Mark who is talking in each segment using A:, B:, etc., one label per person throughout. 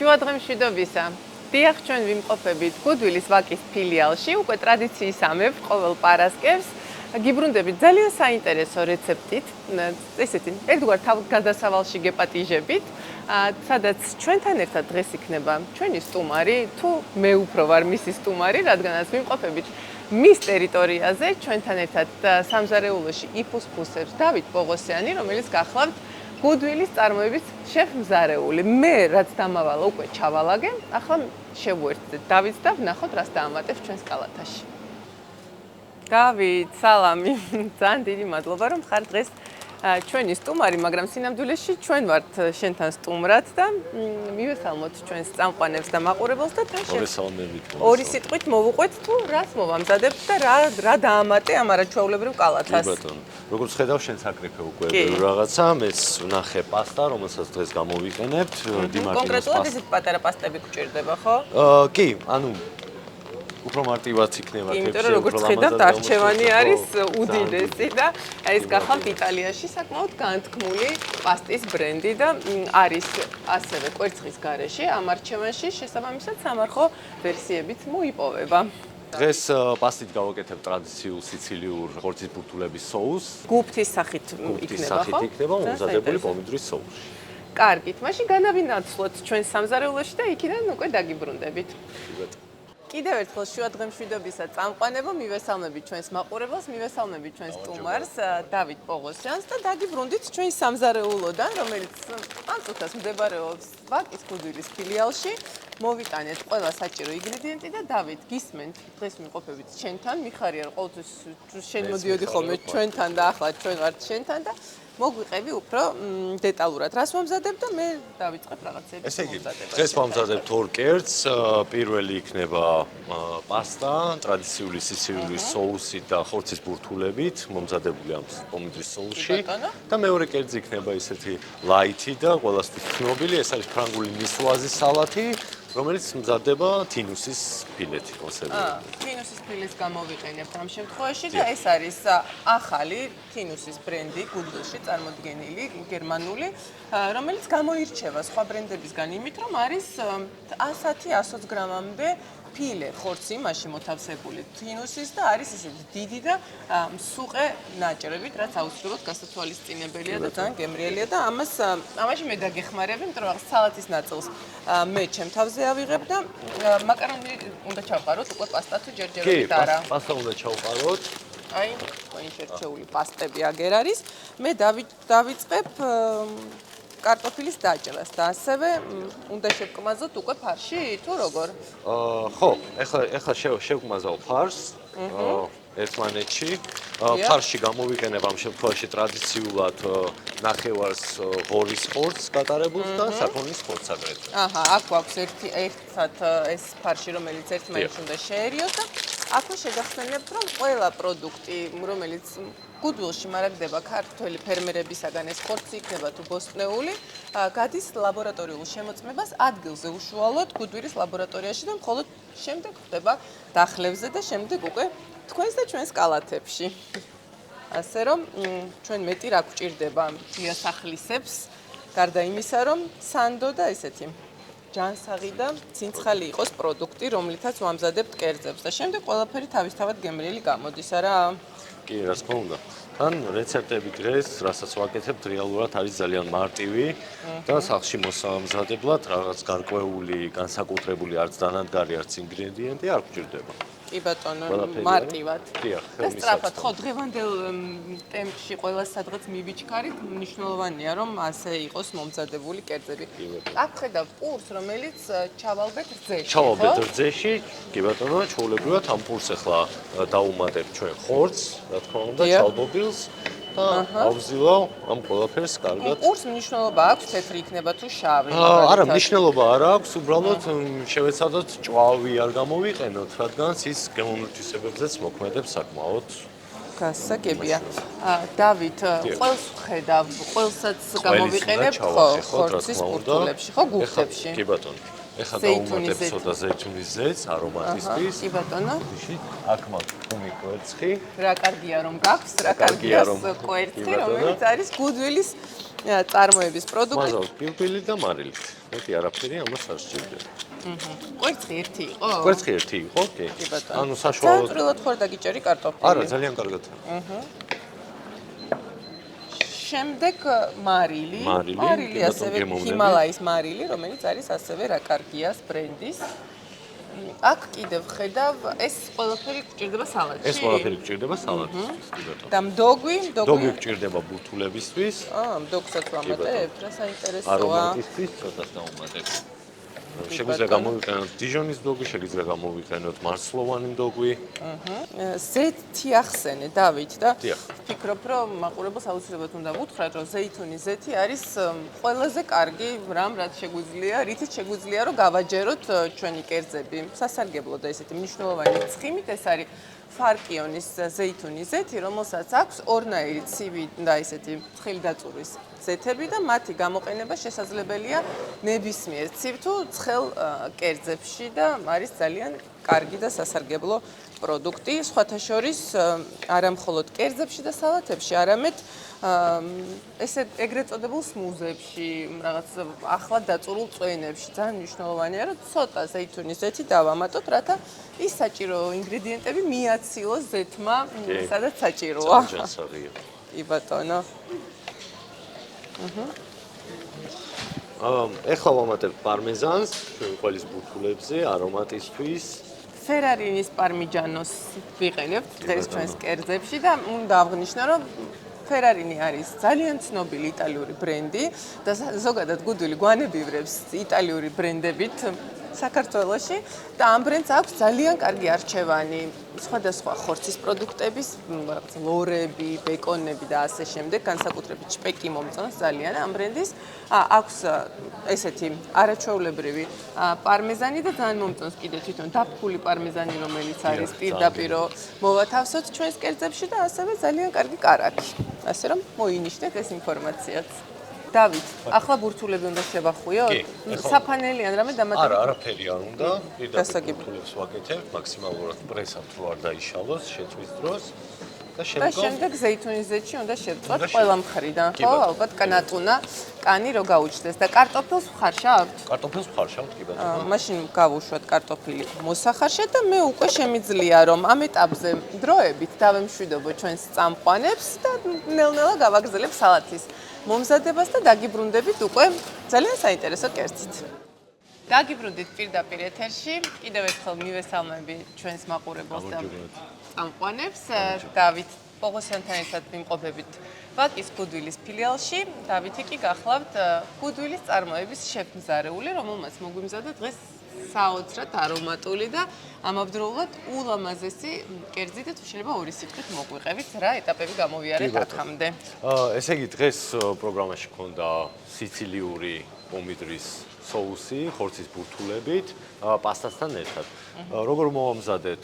A: შუადღემშვიდობისა. დიახ, ჩვენ ვიმყოფებით გუდვილის ვაკის ფილიალში, უკვე ტრადიციის ამებ ყოველ პარასკევს. გიბრუნდებით ძალიან საინტერესო რეცეპტით, ესეთი ერთგვარ თავგადასავალში გეპატიჟებით, სადაც ჩვენთან ერთად დღეს იქნება ჩვენი სტუმარი, თუ მე უფრო ვარ მისი სტუმარი, რადგანაც ვიმყოფებით მის ტერიტორიაზე, ჩვენთან ერთად სამზარეულოში იფუსფუსებს დავით პოღოსიანი, რომელიც გახლავთ გუდვილის წარმოების შეფმზარეული. მე რაც დამავალა უკვე ჩავალაგე, ახლა შევუერთდეთ დავით და ვნახოთ რას დაამატებს ჩვენს კალათაში. დავით, სალამი. ძალიან დიდი მადლობა რომ ხარ დღეს ჩვენი სტუმარი, მაგრამ სინამდვილეში ჩვენ ვართ შენთან სტუმრად და მივესალმოთ ჩვენს წამყვანებს და მაყურებელს და ჩვენ ორი სიტყვით მოვუყვეთ თუ რას მოვამზადებთ და რა დაამატე ამ არაჩვეულებრივ კალათას.
B: კი ბატონო. როგორც ხედავ, შენ საკრიფე უკვე რაღაცა, მეც ვნახე პასტა, რომელსაც დღეს გამოვიყენებთ, დიმარტინოს პასტა.
A: კონკრეტულად ესეთ პატარა პასტები გჭირდება, ხო?
B: კი, ანუ უფრო მარტივად იქნება
A: თეთრი. იმიტომ რომ როგორც ხედავთ, არჩევანი არის უდიდესი და ეს გახავთ იტალიაში საკმაოდ განთქმული პასტის ბრენდი და არის ასევე კვერცხის გარეშე ამ არჩევანში შესაბამისად სამარხო ვერსიებიც მოიპოვება.
B: დღეს პასტით გავაკეთებ ტრადიციულ სიცილიურ ხორცის ბურთულების соуს.
A: გუფთის სახით იქნება, ხო?
B: იქნება მომზადებული პომიდორის соуსში.
A: კარგით, მაშინ განავინაცვლოთ ჩვენ სამზარეულოში და იქიდან უკვე დაგიბრუნდებით. კიდევ ერთხელ შუადღემშვიდობისა წამყვანებო, მივესალმებით ჩვენს მაყურებელს, მივესალმებით ჩვენს სტუმარს დავით პოღოსიანს და დაგიბრუნდით ჩვენს სამზარეულოდან, რომელიც ამ წუთას მდებარეობს ვაკის გუდვილის ფილიალში. მოვიტანეთ ყველა საჭირო ინგრედიენტი და დავით, გისმენთ, დღეს ვიმყოფებით შენთან, მიხარია რომ ყოველთვის შენ მოდიოდი ხოლმე ჩვენთან და ახლა ჩვენ ვართ შენთან და მოგვიყევი უფრო დეტალურად რას მომზადებ და მე დავიწყებ რაღაცები.
B: ესე იგი, დღეს მომზადებ ორ კერძს, პირველი იქნება პასტა, ტრადიციული სიცილიური соуსით და ხორცის ბურთულებით, მომზადებული ამ პომიდორის соуსში და მეორე კერძი იქნება ისეთი ლაითი და ყველასთვის ცნობილი, ეს არის ფრანგული ნისვაზის სალათი, რომელიც მზადდება თინუსის ფილეთი,
A: თინუსის ფილეს გამოვიყენებთ ამ შემთხვევაში და ეს არის ახალი თინუსის ბრენდი გუდვილში წარმოდგენილი გერმანული, რომელიც გამოირჩევა სხვა ბრენდებისგან იმით, რომ არის 110-120 გრამამდე ფილე ხორცი მასში მოთავსებული თინუსის და არის ისეთი დიდი და მსუყე ნაჭრებით, რაც აუცილებლად გასათვალისწინებელია და ძალიან გემრიელია და ამაში მე დაგეხმარები, იმიტომ რომ სალათის ნაწილს მე ჩემ თავზე ავიღებ და მაკარონი უნდა ჩავყაროთ უკვე პასტა თუ ჯერჯერობით არა.
B: კი, პასტა უნდა ჩავყაროთ.
A: აი, თქვენი შერჩეული პასტები აგერ არის. მე დავიწყებ კარტოფილის დაჭრას და ასევე უნდა შევკმაზოთ უკვე ფარში თუ როგორ?
B: ხო, ეხლა შევკმაზავ ფარს. ერთმანეთში. ფარში გამოვიყენებ ამ შემთხვევაში ტრადიციულად ნახევარს ღორის ხორცს გატარებულს და საქონლის ხორცს აგრეთვე.
A: აქ გვაქვს ერთად ეს ფარში, რომელიც ერთმანეთში უნდა შეერიოს და აქვე შეგახსენებთ, რომ ყველა პროდუქტი, რომელიც გუდვილში მარაგდება ქართველი ფერმერებისაგან, ეს ხორცი იქნება თუ ბოსტნეული, გადის ლაბორატორიულ შემოწმებას ადგილზე უშუალოდ გუდვილის ლაბორატორიაში და მხოლოდ შემდეგ ხდება დახლებზე და შემდეგ უკვე თქვენს და ჩვენს კალათებში. ასე რომ ჩვენ მეტი რა გვჭირდება დიასახლისებს, გარდა იმისა, რომ სანდო და ესეთი ჯანსაღი და ცინცხალი იყოს პროდუქტი, რომლითაც ვამზადებთ კერძებს და შემდეგ ყველაფერი თავისთავად გემრიელი გამოდის, არა?
B: კი, რა თქმა უნდა. თან რეცეპტები დღეს, რასაც ვაკეთებთ, რეალურად არის ძალიან მარტივი და სახლში მოსამზადებლად რაღაც გარკვეული, განსაკუთრებული არც დანადგარი, არც ინგრედიენტი არ გვჭირდება.
A: კი ბატონო, მარტივად.
B: დიახ,
A: და სწრაფად, ხო, დღევანდელ ტემპში ყველა სადღაც მივიჩქარით, მნიშვნელოვანია რომ ასე იყოს მომზადებული კერძები. აქ ხედავთ პურს, რომელიც ჩავალბეთ რძეში.
B: ჩავალბეთ რძეში, კი ბატონო, ჩვეულებრივად ამ პურს ახლა დავუმატებთ ჩვენ ხორცს, რა თქმა უნდა, ჩალბობილს და ავზილავ ამ ყველაფერს კარგად.
A: პურს მნიშვნელობა აქვს, თეთრი იქნება თუ შავი?
B: არა, მნიშვნელობა არ აქვს, უბრალოდ შევეცადოთ ჭვავი არ გამოვიყენოთ, რადგან ის გემონათვისებებზეც მოქმედებს საკმაოდ
A: გასაგებია. დავით, ყველს ხედავ, ყველსაც გამოვიყენებ ხორცის ბურთულებში, ხო, გუფთებში?
B: კი ბატონო. ეხლა დავუმატებ ცოტა ზეითუნის ზეთს არომატისთვის.
A: კი ბატონო.
B: აქ მაქვს ხუმი კვერცხი.
A: რა კარგია რომ გაქვს, რა კარგია კვერცხი, რომელიც არის გუდვილის წარმოების პროდუქტი.
B: მაზალ, პილპილი და მარილით. მეტი არაფერი ამას არ სჭირდება.
A: კვერცხი ერთი იყო?
B: კვერცხი ერთი იყო, კი.
A: კი ბატონო.
B: ანუ საშუალოდ
A: წვრილად ხარ დაგიჭერი კარტოფილი.
B: არა, ძალიან კარგად.
A: შემდეგ მარილი. მარილი ასევე ჰიმალაის მარილი, რომელიც არის ასევე რაკარგიას ბრენდის. აქ კიდევ ხედავ, ეს ყველაფერი გჭირდება სალატში.
B: ეს ყველაფერი გჭირდება სალატში, კი ბატონო.
A: და მდოგვი
B: გჭირდება ბურთულებისთვის.
A: მდოგვსაც ვამატებ, რა საინტერესოა.
B: არომატისთვის ცოტას დავუმატებ. შეგვიძლია გამოვიყენოთ დიჟონის მდოგვი, შეგვიძლია გამოვიყენოთ მარცვლოვანი მდოგვი.
A: ზეთი ახსენე, დავით და
B: დიახ.
A: ვფიქრობ, რომ მაყურებელს აუცილებლად უნდა ვუთხრათ, რომ ზეითუნის ზეთი არის ყველაზე კარგი რამ, რაც შეგვიძლია, რითიც შეგვიძლია რომ გავაჯეროთ ჩვენი კერძები. სასარგებლო და ესეთი მნიშვნელოვანი ცხიმით ეს არის ფარკიონის ზეითუნის ზეთი, რომელსაც აქვს ორნაირი ცივი და ესეთი ცხელი დაწურის ზეთები და მათი გამოყენება შესაძლებელია ნებისმიერ ცივ თუ ცხელ კერძებში და არის ძალიან კარგი და სასარგებლო პროდუქტი, სხვათა შორის არა მხოლოდ კერძებში და სალათებში, არამედ ესე ეგრეთ წოდებულ სმუზებში, რაღაც ახლად დაწურულ წვენებში. ძალიან მნიშვნელოვანია, რომ ცოტა ზეითუნის ზეთი დავამატოთ, რათა ის საჭირო ინგრედიენტები მიაცილოს ზეთმა, სადაც საჭიროა.
B: ჯანსაღია.
A: კი ბატონო.
B: ეხლა ვამატებ პარმეზანს, ჩვენ ყველის ბურთულებზე, არომატისთვის.
A: ფერარინის პარმიჯანოს ვიყენებთ დღეს ჩვენს კერძებში და უნდა აღვნიშნო, რომ ფერარინი არის ძალიან ცნობილი იტალიური ბრენდი და ზოგადად გუდვილი გვანებივრებს იტალიური ბრენდებით საქართველოში და ამ ბრენდს აქვს ძალიან კარგი არჩევანი სხვადასხვა ხორცის პროდუქტების, რაღაც ლორები, ბეკონები და ასე შემდეგ, განსაკუთრებით შპეკი მომწონს ძალიან ამ ბრენდის. აქვს ესეთი არაჩვეულებრივი პარმეზანი და ძალიან მომწონს კიდე თვითონ დაფქული პარმეზანი, რომელიც არის პირდაპირ მოვათავსოთ ჩვენს კერძებში და ასევე ძალიან კარგი კარაქი. ასე რომ მოინიშნეთ ეს ინფორმაციაც. დავით, ახლა ბურთულები უნდა შევახვიოთ? საფანელიან რამე დამატებით?
B: არა, არაფერი არ უნდა. პირდაპირ ბურთულებს ვაკეთებ, მაქსიმალურად პრესავთ, რომ არ დაიშალოს შეწვის დროს. და
A: შემდეგ ზეითუნის ზეთში უნდა შევწვათ ყველა მხრიდან, ხო? ალბათ კანატუნა, კანი რო გაუჩნდეს და კარტოფილს ვხარშავთ?
B: კარტოფილს ვხარშავთ, კი ბატონო.
A: მაშინ გავუშვათ კარტოფილი მოსახარშეთ და მე უკვე შემიძლია რომ ამ ეტაპზე დროებით დავემშვიდობო ჩვენს წამყვანებს და ნელ-ნელა გავაგრძელებ სალათის მომზადებას და დაგიბრუნდებით უკვე ძალიან საინტერესო კერძით. დაგიბრუნდით პირდაპირ ეთერში. კიდევ ერთხელ მივესალმები ჩვენს მაყურებელს და წამყვანებს. დავით პოღოსიანთან ერთად ვიმყოფებით ვაკის გუდვილის ფილიალში. დავითი კი გახლავთ გუდვილის წარმოების შეფმზარეული, რომელმაც მოგვიმზადა დღეს საოცრად არომატული და ამავდროულად ულამაზესი კერძი და თუ შეიძლება ორი სიტყვით მოგვიყევით რა ეტაპები გამოვიარეთ აქამდე.
B: ესე იგი დღეს პროგრამაში გქონდა სიცილიური პომიდრის соуси, ხორცის ბურთულებით, პასტასთან ერთად. როგორ მოვამზადეთ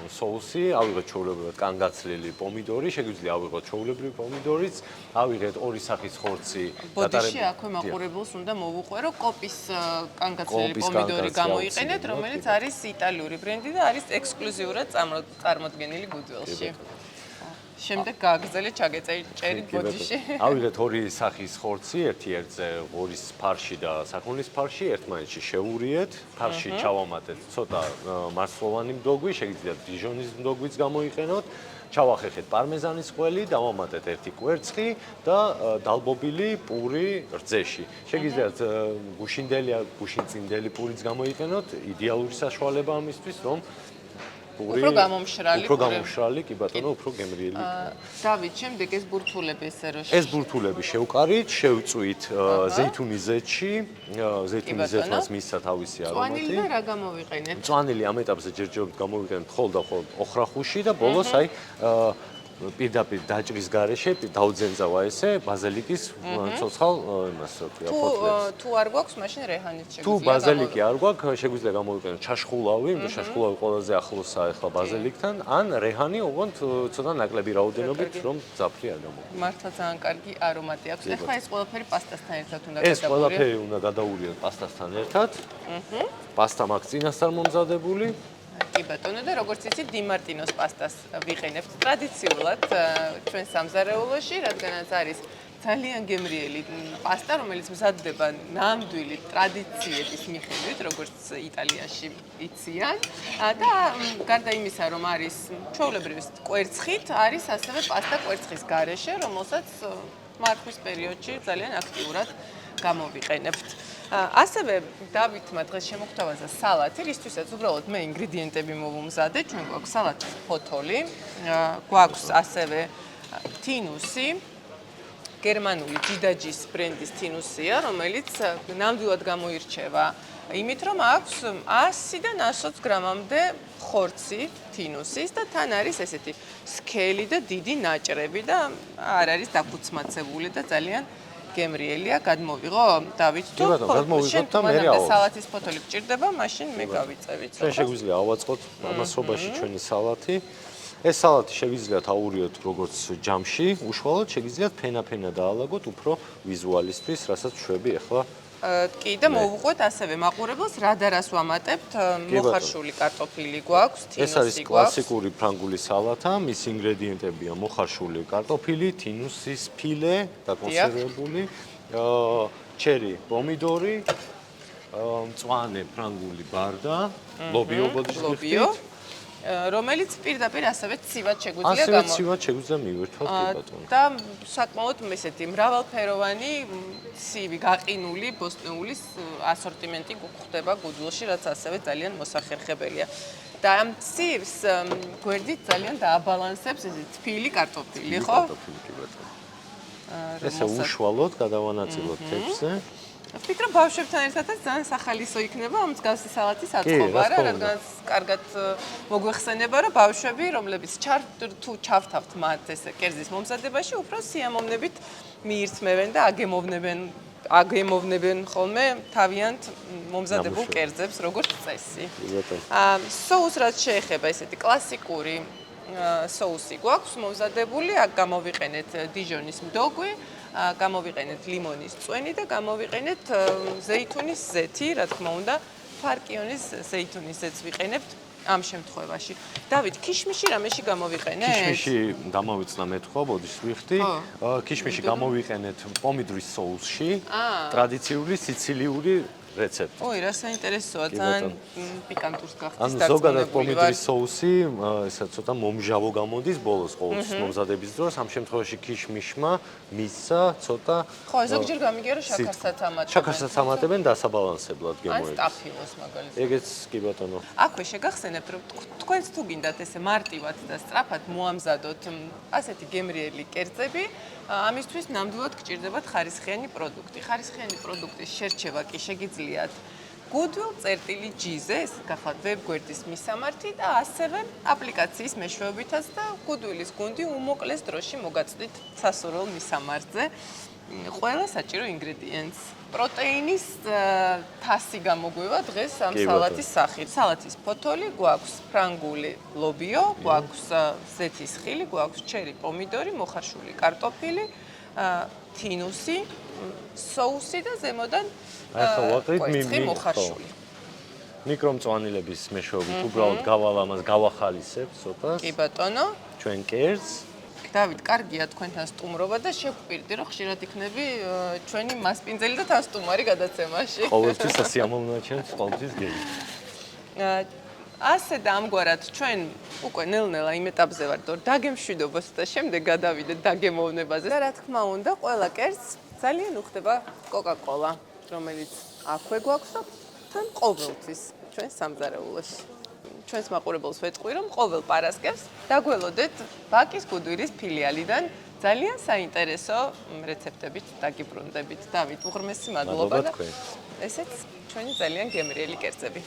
B: соуси? ავიღეთ ჩვეულებრივად კანგაცლილი პომიდორი, შეგვიძლია ავიღოთ ჩვეულებრივი პომიდორიც, ავიღეთ ორი სახის ხორცი.
A: ბოდიში აქვე მაყურებელს უნდა მოვუყვე, რომ კოპის კანგაცლილი პომიდორი გამოიყენეთ, რომელიც არის იტალიური ბრენდი და არის ექსკლუზიურად წარმოდგენილი გუდველში. შემდეგ გააგრძელეთ ჩაგეწერით ბოდიში.
B: ავიღეთ ორი სახის ხორცი, ერთი ერთზე ღორის ფარში და საქონლის ფარში, ერთმანეთში შევურიეთ, ფარში ჩავამატეთ ცოტა მარცვლოვანი მდოგვი, შეგიძლიათ დიჟონის მდოგვიც გამოიყენოთ. ჩავახერხეთ პარმეზანის ყველი, დავამატეთ ერთი კვერცხი და დალბობილი პური რძეში. შეგიძლიათ გუშინწინდელი პურიც გამოიყენოთ, იდეალური საშუალება ამისთვის, რომ
A: უფრო გამომშრალი,
B: კი ბატონო, უფრო გემრიელი.
A: დავით, შემდეგ ეს ბურთულები ესე რომ
B: ეს ბურთულები შევკარით, შევწვით ზეითუნის ზეთში, ზეითუნის ზეთმაც მისცა თავისი არომატი.
A: მწვანილი და რა გამოვიყენეთ?
B: მწვანილი ამ ეტაპზე ჯერჯერობით გამოვიყენეთ მხოლოდ და მხოლოდ ოხრახუში და ბოლოს აი პირდაპირ დაჭრის გარეშე დაუძენძავა ესე ბაზილიკის ცოცხალ იმას რო ქვია ფოთლებს.
A: თუ არ გვაქვს, მაშინ რეჰანით შეგვიძლია.
B: თუ ბაზილიკი არ გვაქვს, შეგვიძლია გამოვიყენოთ ჩაშხულავი, იმიტომ ჩაშხულავი ყველაზე ახლოსაა ახლა ბაზილიკთან, ან რეჰანი ოღონდ ცოტა ნაკლები რაოდენობით, რომ ძაფრი არ გამოვიდეს.
A: მართლა ძალიან კარგი არომატი აქვს. ეხლა ეს ყველაფერი პასტასთან ერთად უნდა
B: ეს ყველაფერი უნდა გადაურიოთ პასტასთან ერთად. პასტა მაქვს წინასწარ მომზადებული.
A: კი ბატონო და როგორც იცით, დიმარტინოს პასტას ვიყენებთ ტრადიციულად ჩვენ სამზარეულოში, რადგანაც არის ძალიან გემრიელი პასტა, რომელიც მზადდება ნამდვილი ტრადიციების მიხედვით, როგორც იტალიაში იციან. და გარდა იმისა, რომ არის ჩვეულებრივი კვერცხით, არის ასევე პასტა კვერცხის გარეშე, რომელსაც მართვის პერიოდში ძალიან აქტიურად გამოვიყენებთ. ასევე დავითმა დღეს შემოგთავაზა სალათი, რისთვისაც უბრალოდ მე ინგრედიენტები მოვუმზადე. ჩვენ გვაქვს სალათის ფოთოლი, გვაქვს ასევე თინუსი, გერმანული ჯიდაჯის ბრენდის თინუსია, რომელიც ნამდვილად გამოირჩევა იმით, რომ აქვს 100-დან 120 გრამამდე ხორცი თინუსის და თან არის ესეთი სქელი და დიდი ნაჭრები და არ არის დაფუცმაცებული და ძალიან გემრიელია. გადმოვიღო დავით თუ
B: გადმოვიღოთ და მე რა
A: სალათის ფოთოლი გჭირდება, მაშინ მე გავიწევით.
B: ჩვენ შეგვიძლია ავაწყოთ ამასობაში ჩვენი სალათი. ეს სალათი შეგიძლიათ აურიოთ როგორც ჯამში, უშუალოდ შეგიძლიათ ფენა-ფენა დაალაგოთ უფრო ვიზუალისტვის, რასაც შვები ახლა.
A: კი და მოვუყვეთ ასევე მაყურებელს რა და რას ვამატებთ. მოხარშული კარტოფილი გვაქვს, თინუსი
B: ეს არის კლასიკური ფრანგული სალათა, მის ინგრედიენტებია მოხარშული კარტოფილი, თინუსის ფილე დაკონსერვებული, ჩერი პომიდორი, მწვანე ფრანგული ბარდა, ლობიო ბოდიშ გიხდით.
A: რომელიც პირდაპირ ასევე ცივად შეგვიძლია
B: ასევე ცივად შეგვიძლია მივირთვათ კი ბატონო.
A: და საკმაოდ ესეთი მრავალფეროვანი ცივი გაყინული ბოსტნეულის ასორტიმენტი გვხვდება გუძულში, რაც ასევე ძალიან მოსახერხებელია. და ამ ცივს გვერდით ძალიან დააბალანსებს ეს თბილი კარტოფილი, ხო?
B: კარტოფილი კი ბატონო. ესე უშუალოდ გადავანაწილოთ თეთრზე.
A: ვფიქრობ ბავშვებთან ერთადაც ძალიან სახალისო იქნება ამ მსგავსი სალათის აწყობა, რა, რადგან კარგად მოგვეხსენება, რომ ბავშვები, რომლებიც თუ ჩავთავთ მათ ესე კერძის მომზადებაში, უფრო სიამოვნებით მიირთმევენ და აგემოვნებენ ხოლმე თავიანთ მომზადებულ კერძებს, როგორც წესი. სოუს რაც შეეხება ესეთი კლასიკური სოუსი გვაქვს მომზადებული, აქ გამოვიყენეთ დიჟონის მდოგვი, გამოვიყენეთ ლიმონის წვენი და გამოვიყენეთ ზეითუნის ზეთი, რა თქმა უნდა, ფარკიონის ზეითუნის ზეთს ვიყენებთ ამ შემთხვევაში. დავით, ქიშმიში რამეში გამოვიყენეთ?
B: ქიშმიში გამოვიცნა მე თქვა, ბოდიშს ვიხდი. ქიშმიში გამოვიყენეთ პომიდორის соуსში, ტრადიციული სიცილიური რეცეპტი.
A: ой, რა საინტერესოა, ძალიან პიკანტურს გახდის
B: დარწმუნებული. ანუ ზოგადად პომიდორის соуსი, ესა ცოტა მომჟავო გამოდის ბოლოს ყოველთვის მომზადების დროს, ამ შემთხვევაში ქიშმიშმა მისცა ცოტა
A: ხო, ზოგჯერ გამიგია რომ შაქარსაც ამატებენ.
B: შაქარსაც ამატებენ დასაბალანსებლად გემოებს.
A: ან სტაფილოს მაგალითად.
B: ეგეც კი ბატონო.
A: აქვე შეგახსენებთ რომ თქვენს თუ გინდათ ესე მარტივად და სწრაფად მოამზადოთ ასეთი გემრიელი კერძები, ამისთვის ნამდვილად გჭირდებათ ხარისხიანი პროდუქტი. ხარისხიანი პროდუქტის შერჩევა კი შეგიძლიათ Goodwill წერტილი G-ზე, ეს გახლავთ ვებგვერდის მისამართი და ასევე აპლიკაციის მეშვეობითაც და Goodwill-ის გუნდი უმოკლეს დროში მოგაწვდით სასურველ მისამართზე ყველა საჭირო ინგრედიენტს. პროტეინის თასი გამოგვივა დღეს ამ სალათის სახით. სალათის ფოთოლი გვაქვს ფრანგული ლობიო, გვაქვს ზეთის ხილი, გვაქვს ჩერი პომიდორი, მოხარშული კარტოფილი, თინუსი, соуსი და ზემოდან კვერცხი მოხარშული.
B: მიკრომწვანილების მეშვეობით უბრალოდ გავალ ამას გავახალისებ ცოტას.
A: კი ბატონო.
B: ჩვენ კერძს.
A: დავით, კარგია თქვენთან სტუმრობა და შევყვირდი რომ ხშირად იქნები ჩვენი მასპინძელი და თან სტუმარი გადაცემაში.
B: ყოველთვის სასიამოვნოა ჩემს ყოველთვის გელი.
A: ასე და ამგვარად ჩვენ უკვე ნელ-ნელა იმ ეტაპზე ვართ, რომ დაგემშვიდობოთ და შემდეგ გადავიდეთ დაგემოვნებაზე. და რა თქმა უნდა, ყველა კერძს ძალიან უხდება კოკა-კოლა, რომელიც აქვე გვაქვს და თან ყოველთვის ჩვენ სამზარეულოში. ჩვენს მაყურებელს ვეთყვი, რომ ყოველ პარასკევს დაგველოდეთ ბაკის გუდვირის ფილიალიდან ძალიან საინტერესო რეცეპტებით დაგიბრუნდებით. დავით, უღრმესი მადლობა და ესეც ჩვენი ძალიან გემრიელი კერძები.